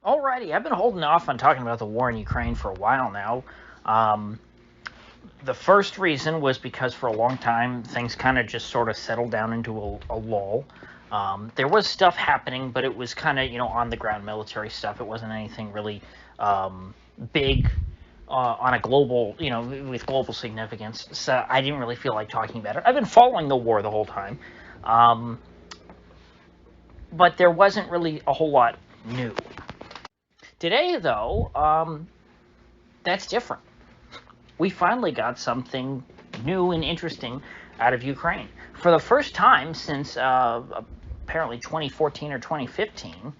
Alrighty, I've been holding off on talking about the war in Ukraine for a while now. Um, the first reason was because for a long time things kind of just sort of settled down into a lull. There was stuff happening, but it was kind of on the ground military stuff. It wasn't anything really big on a global with global significance. So I didn't really feel like talking about it. I've been following the war the whole time, um, but there wasn't really a whole lot new. Today, though, that's different. We finally got something new and interesting out of Ukraine. For the first time since apparently 2014 or 2015,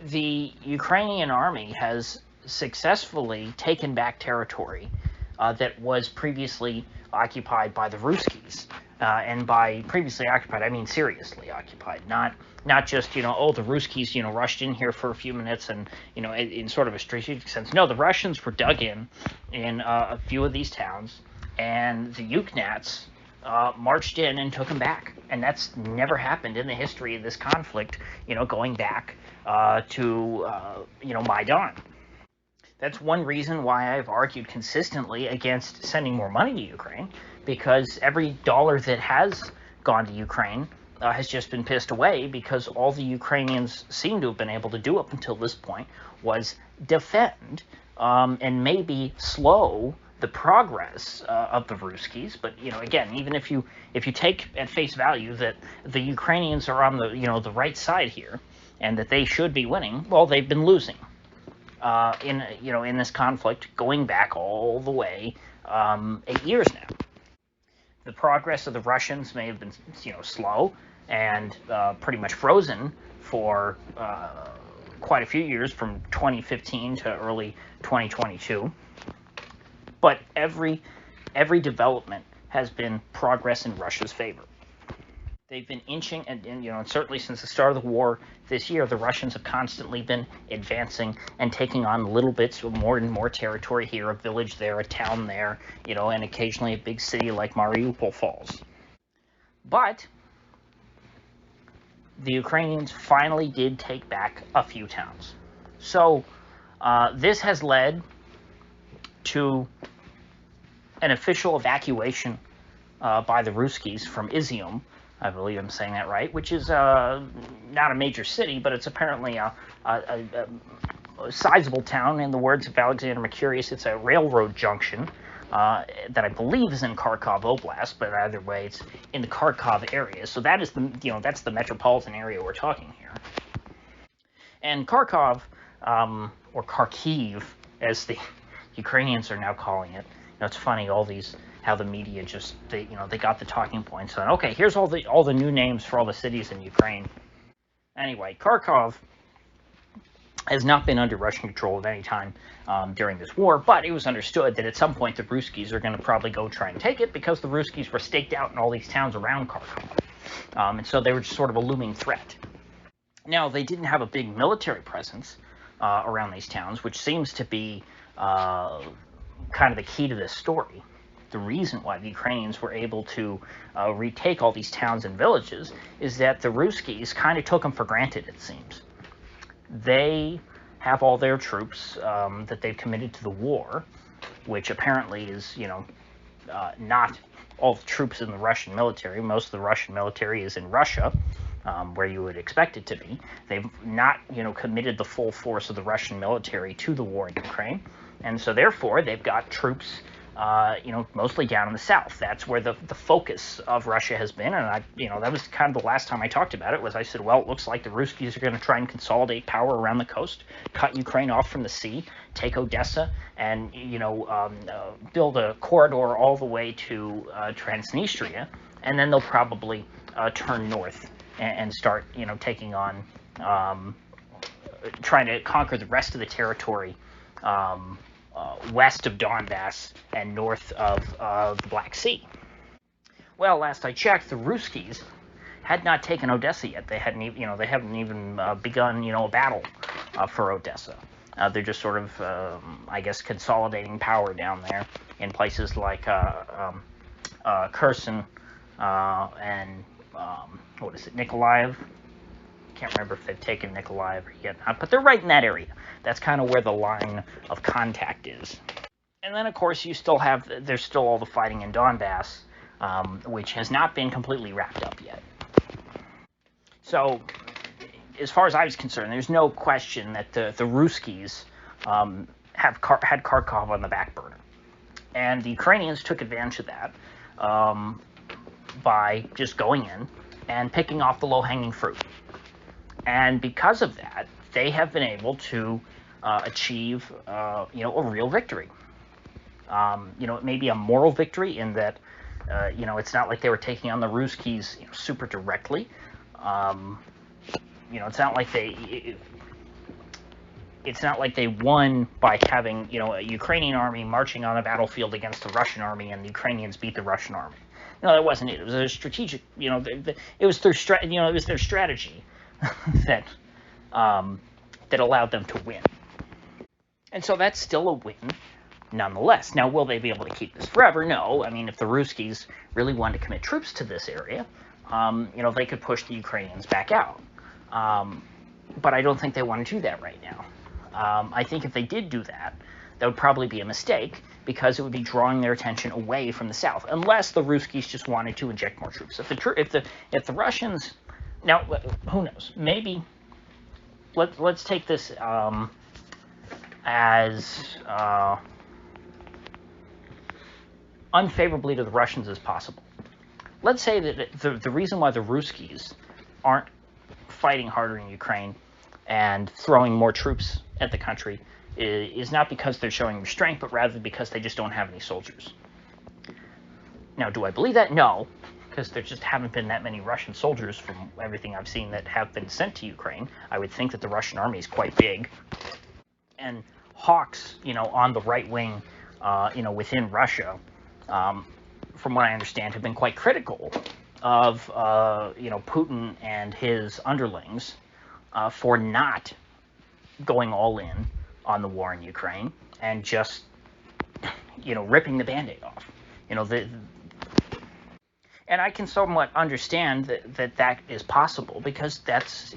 the Ukrainian army has successfully taken back territory that was previously occupied by the Ruskies. And by previously occupied, I mean seriously occupied, not just the Ruskies rushed in here for a few minutes and in sort of a strategic sense. No, the Russians were dug in a few of these towns, and the Uknats marched in and took them back, and that's never happened in the history of this conflict. Going back to Maidan. That's one reason why I've argued consistently against sending more money to Ukraine, because every dollar that has gone to Ukraine has just been pissed away, because all the Ukrainians seem to have been able to do up until this point was defend and maybe slow the progress of the Ruskies. But again, even if you take at face value that the Ukrainians are on the right side here and that they should be winning, well, they've been losing. In this conflict, going back all the way 8 years now. The progress of the Russians may have been slow and pretty much frozen for quite a few years, from 2015 to early 2022. But every development has been progress in Russia's favor. They've been inching, and certainly since the start of the war this year, the Russians have constantly been advancing and taking on little bits of more and more territory here, a village there, a town there, and occasionally a big city like Mariupol falls. But the Ukrainians finally did take back a few towns. So this has led to an official evacuation by the Ruskies from Izium, I believe I'm saying that right, which is not a major city, but it's apparently a sizable town. In the words of Alexander Mercurius, it's a railroad junction that I believe is in Kharkov Oblast, but either way, it's in the Kharkov area. So that is that's the metropolitan area we're talking here. And Kharkov, or Kharkiv, as the Ukrainians are now calling it. It's funny, how the media just they got the talking points on. Okay, here's all the new names for all the cities in Ukraine. Anyway, Kharkov has not been under Russian control at any time during this war, but it was understood that at some point the Ruskies are going to probably go try and take it, because the Ruskies were staked out in all these towns around Kharkov, and so they were just sort of a looming threat. Now, they didn't have a big military presence around these towns, which seems to be kind of the key to this story. The reason why the Ukrainians were able to retake all these towns and villages is that the Ruskies kind of took them for granted, it seems. They have all their troops that they've committed to the war, which apparently is, not all the troops in the Russian military. Most of the Russian military is in Russia, where you would expect it to be. They've not, committed the full force of the Russian military to the war in Ukraine, and so therefore they've got troops mostly down in the south. That's where the focus of Russia has been, and that was kind of the last time I talked about it, was I said, well, it looks like the Ruskies are going to try and consolidate power around the coast, cut Ukraine off from the sea, take Odessa, and build a corridor all the way to Transnistria, and then they'll probably turn north and start taking on trying to conquer the rest of the territory west of Donbass and north of the Black Sea. Well, last I checked, the Ruskies had not taken Odessa yet. They hadn't even begun a battle for Odessa. They're just sort of I guess consolidating power down there in places like Kherson and Nikolaev, can't remember if they've taken Nikolaev yet, but they're right in that area. That's kind of where the line of contact is. And then, of course, there's still all the fighting in Donbass, which has not been completely wrapped up yet. So, as far as I was concerned, there's no question that the Ruskies had Kharkov on the back burner. And the Ukrainians took advantage of that by just going in and picking off the low-hanging fruit. And because of that, they have been able to achieve, a real victory. It may be a moral victory in that, it's not like they were taking on the Ruskies super directly. It's not like they won by having, a Ukrainian army marching on a battlefield against the Russian army and the Ukrainians beat the Russian army. No, that wasn't it. It was a strategic, it was their strategy that allowed them to win. And so that's still a win nonetheless. Now, will they be able to keep this forever? No. I mean, if the Ruskies really wanted to commit troops to this area, they could push the Ukrainians back out. But I don't think they want to do that right now. I think if they did do that, that would probably be a mistake because it would be drawing their attention away from the south, unless the Ruskies just wanted to inject more troops. If the Russians, now who knows? Maybe let's take this as unfavorably to the Russians as possible. Let's say that the reason why the Ruskies aren't fighting harder in Ukraine and throwing more troops at the country is not because they're showing restraint, but rather because they just don't have any soldiers. Now, do I believe that? No, because there just haven't been that many Russian soldiers from everything I've seen that have been sent to Ukraine. I would think that the Russian army is quite big. And hawks, on the right wing, within Russia, from what I understand, have been quite critical of, Putin and his underlings for not going all in on the war in Ukraine and just, ripping the Band-Aid off. And I can somewhat understand that is possible because that's,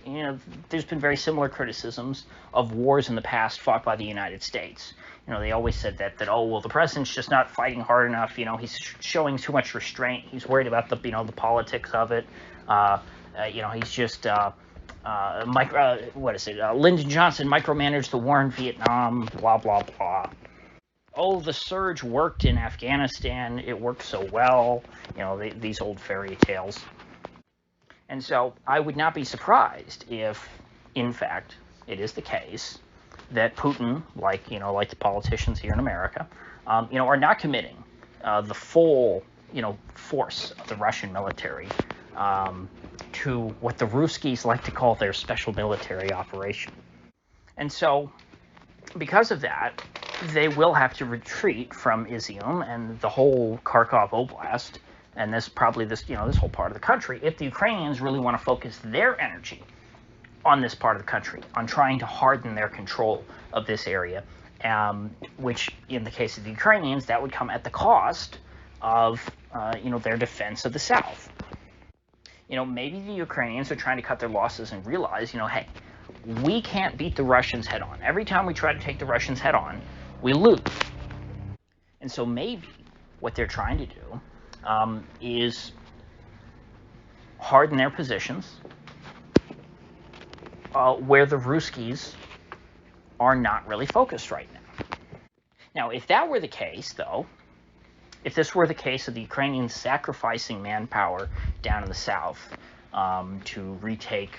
there's been very similar criticisms of wars in the past fought by the United States. They always said that the president's just not fighting hard enough. He's showing too much restraint. He's worried about the politics of it. He's just, Lyndon Johnson micromanaged the war in Vietnam, blah, blah, blah. Oh, the surge worked in Afghanistan. It worked so well. These old fairy tales. And so I would not be surprised if, in fact, it is the case that Putin, like the politicians here in America, are not committing the full, force of the Russian military to what the Ruskies like to call their special military operation. And so, because of that, they will have to retreat from Izium and the whole Kharkov Oblast, and this whole part of the country, if the Ukrainians really want to focus their energy on this part of the country, on trying to harden their control of this area, which, in the case of the Ukrainians, that would come at the cost of, their defense of the South. Maybe the Ukrainians are trying to cut their losses and realize, hey, we can't beat the Russians head on. Every time we try to take the Russians head on, we lose. And so maybe what they're trying to do is harden their positions where the Ruskies are not really focused right now. Now, if that were the case, though, if this were the case of the Ukrainians sacrificing manpower down in the south to retake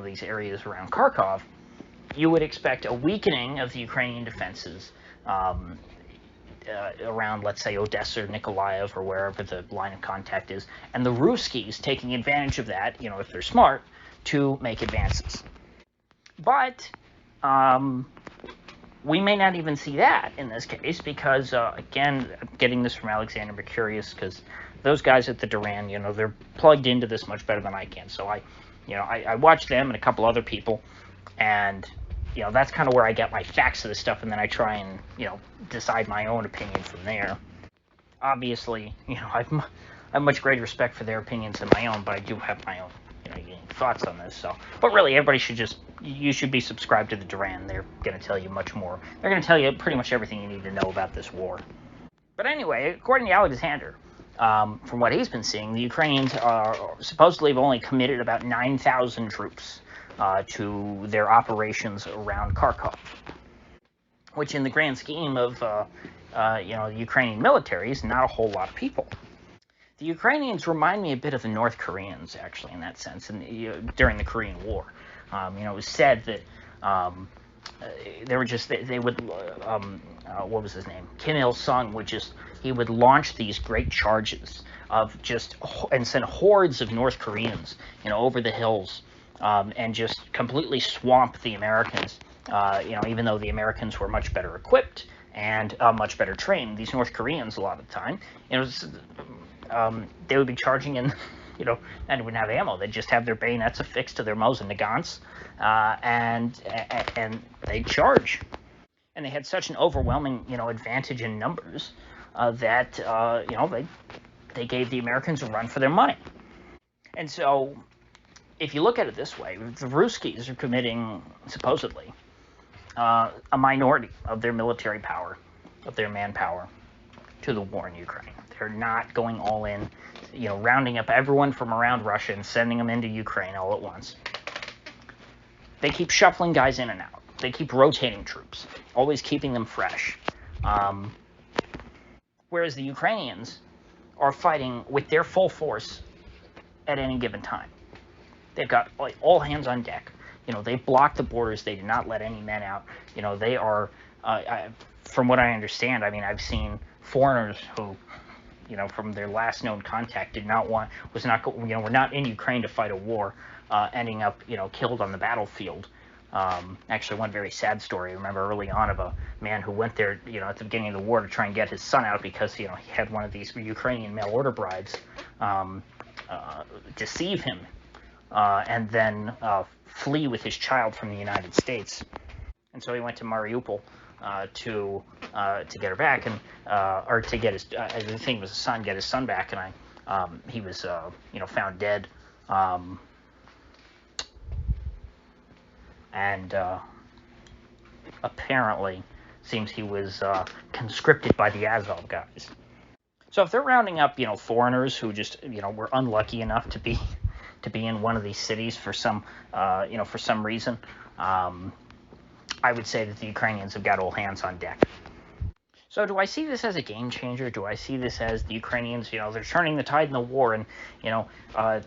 these areas around Kharkov, you would expect a weakening of the Ukrainian defenses around, let's say, Odessa or Nikolaev or wherever the line of contact is, and the Ruskies taking advantage of that, if they're smart, to make advances. But we may not even see that in this case because, again, I'm getting this from Alexander Mercurius because those guys at the Duran, they're plugged into this much better than I can. So I watch them and a couple other people, and that's kind of where I get my facts of this stuff, and then I try and decide my own opinion from there. Obviously, I have much greater respect for their opinions than my own, but I do have my own thoughts on this. So, but really, everybody should you should be subscribed to the Duran. They're going to tell you much more. They're going to tell you pretty much everything you need to know about this war. But anyway, according to Alexander, from what he's been seeing, the Ukrainians are supposedly have only committed about 9,000 troops to their operations around Kharkov, which in the grand scheme of the Ukrainian military is not a whole lot of people. The Ukrainians remind me a bit of the North Koreans, actually, in that sense, during the Korean War. It was said that they would, what was his name? Kim Il-sung he would launch these great charges and send hordes of North Koreans, over the hills, and just completely swamp the Americans, even though the Americans were much better equipped and much better trained. These North Koreans, a lot of the time, they would be charging in, and wouldn't have ammo. They'd just have their bayonets affixed to their Mosin Nagants, and they'd charge. And they had such an overwhelming, advantage in numbers that, they gave the Americans a run for their money. And so, if you look at it this way, the Ruskies are committing, supposedly, a minority of their military power, of their manpower, to the war in Ukraine. They're not going all in, rounding up everyone from around Russia and sending them into Ukraine all at once. They keep shuffling guys in and out. They keep rotating troops, always keeping them fresh. Whereas the Ukrainians are fighting with their full force at any given time. They've got all hands on deck. They've blocked the borders. They did not let any men out. They are, from what I understand, I've seen foreigners who, from their last known contact, were not in Ukraine to fight a war, ending up, killed on the battlefield. Actually, one very sad story I remember early on of a man who went there, at the beginning of the war to try and get his son out because, he had one of these Ukrainian mail order brides deceive him, and then flee with his child from the United States. And so he went to Mariupol to get her back, and or to get his, I think it was his son, get his son back, and he was found dead, and apparently seems he was conscripted by the Azov guys. So if they're rounding up foreigners who just were unlucky enough to be in one of these cities for some reason, I would say that the Ukrainians have got all hands on deck. So do I see this as a game changer? Do I see this as the Ukrainians, they're turning the tide in the war, and,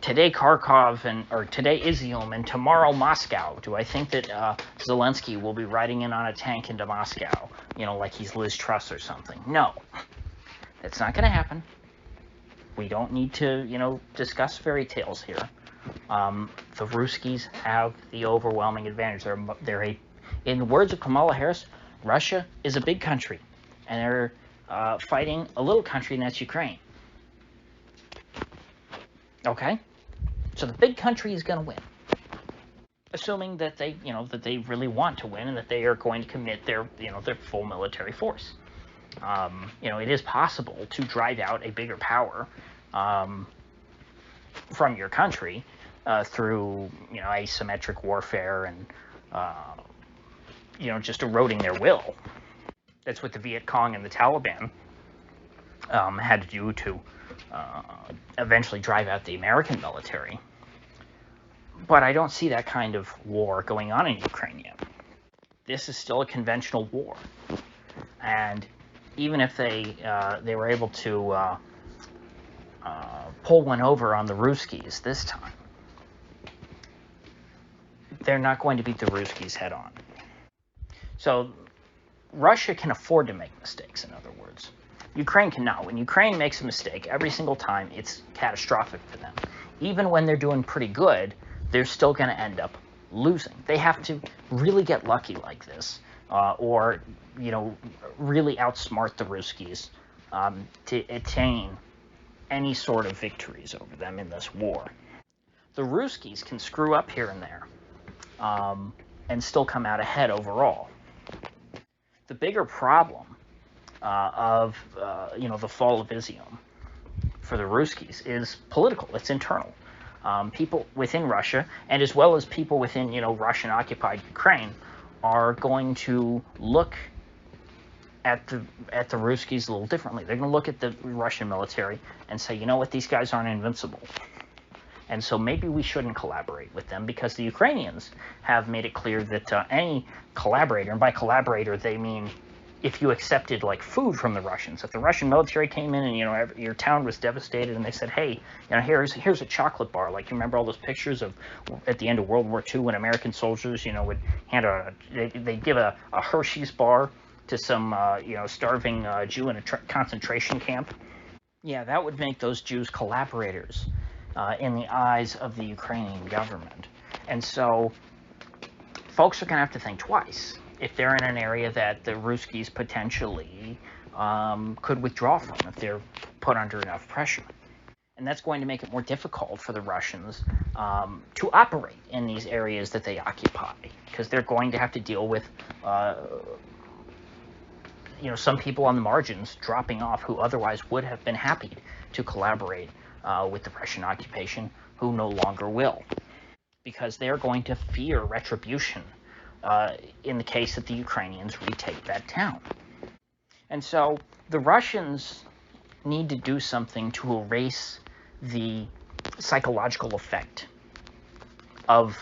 today Kharkov, or today Izium, and tomorrow Moscow? Do I think that Zelensky will be riding in on a tank into Moscow, like he's Liz Truss or something? No. That's not going to happen. We don't need to, discuss fairy tales here. The Ruskies have the overwhelming advantage. In the words of Kamala Harris, Russia is a big country, and they're fighting a little country, and that's Ukraine. Okay? So the big country is going to win, assuming that they really want to win and that they are going to commit their full military force. It is possible to drive out a bigger power from your country through asymmetric warfare and just eroding their will. That's what the Viet Cong and the Taliban had to do to eventually drive out the American military. But I don't see that kind of war going on in Ukraine yet. This is still a conventional war. And even if they were able to pull one over on the Ruskies this time, they're not going to beat the Ruskies head on. So Russia can afford to make mistakes, in other words. Ukraine cannot. When Ukraine makes a mistake, every single time, it's catastrophic for them. Even when they're doing pretty good, they're still going to end up losing. They have to really get lucky like this, or really outsmart the Ruskies to attain any sort of victories over them in this war. The Ruskies can screw up here and there, and still come out ahead overall. The bigger problem of the fall of Izium for the Ruskies is political. It's internal. people within Russia, and as well as people within, Russian-occupied Ukraine, are going to look at the Ruskies a little differently. They're going to look at the Russian military and say, you know what, these guys aren't invincible. And so maybe we shouldn't collaborate with them, because the Ukrainians have made it clear that any collaborator, and by collaborator they mean if you accepted like food from the Russians, if the Russian military came in and your town was devastated and they said, hey, here's a chocolate bar, like you remember all those pictures of at the end of World War II when American soldiers would hand they'd give a Hershey's bar to some starving Jew in a concentration camp. Yeah, that would make those Jews collaborators in the eyes of the Ukrainian government. And so folks are going to have to think twice if they're in an area that the Ruskies potentially could withdraw from if they're put under enough pressure. And that's going to make it more difficult for the Russians to operate in these areas that they occupy, because they're going to have to deal with some people on the margins dropping off who otherwise would have been happy to collaborate with the Russian occupation, who no longer will, because they're going to fear retribution in the case that the Ukrainians retake that town. And so the Russians need to do something to erase the psychological effect of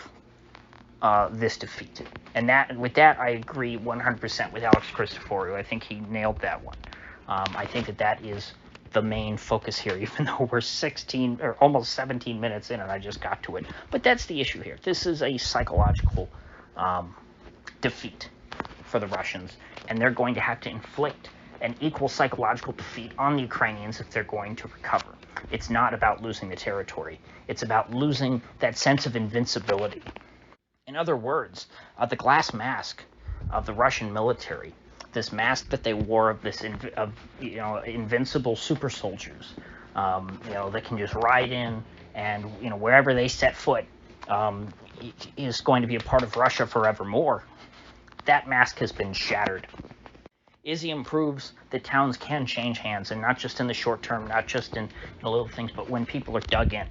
this defeat. And with that, I agree 100% with Alex Christoforou. I think he nailed that one. I think that is the main focus here, even though we're 16 or almost 17 minutes in and I just got to it. But that's the issue here. This is a psychological defeat for the Russians, and they're going to have to inflict an equal psychological defeat on the Ukrainians if they're going to recover. It's not about losing the territory. It's about losing that sense of invincibility. In other words, the glass mask of the Russian military, this mask that they wore of this invincible super soldiers, that can just ride in and wherever they set foot is going to be a part of Russia forevermore. That mask has been shattered. Izium proves that towns can change hands, and not just in the short term, not just in little things, but when people are dug in.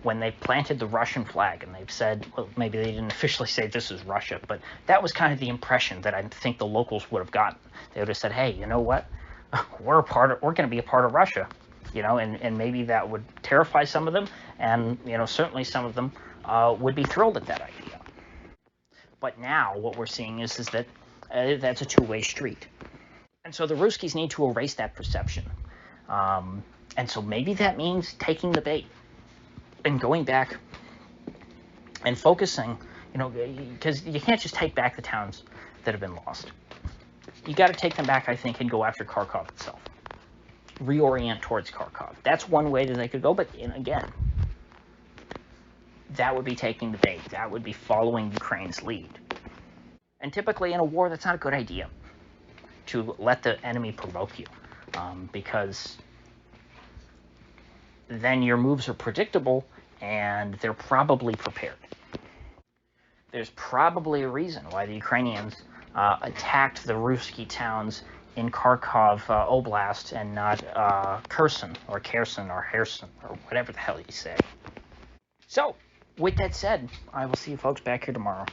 When they've planted the Russian flag and they've said, well, maybe they didn't officially say this is Russia, but that was kind of the impression that I think the locals would have gotten. They would have said, hey, you know what? We're going to be a part of Russia, and maybe that would terrify some of them, and certainly some of them would be thrilled at that idea. But now what we're seeing is that that's a two-way street. And so the Ruskies need to erase that perception. And so maybe that means taking the bait and going back and focusing, because you can't just take back the towns that have been lost. You got to take them back, I think, and go after Kharkov itself. Reorient towards Kharkov. That's one way that they could go, but again, that would be taking the bait. That would be following Ukraine's lead. And typically in a war, that's not a good idea to let the enemy provoke you, because then your moves are predictable and they're probably prepared. There's probably a reason why the Ukrainians attacked the Ruski towns in Kharkov Oblast and not Kherson or whatever the hell you say. So, with that said, I will see you folks back here tomorrow.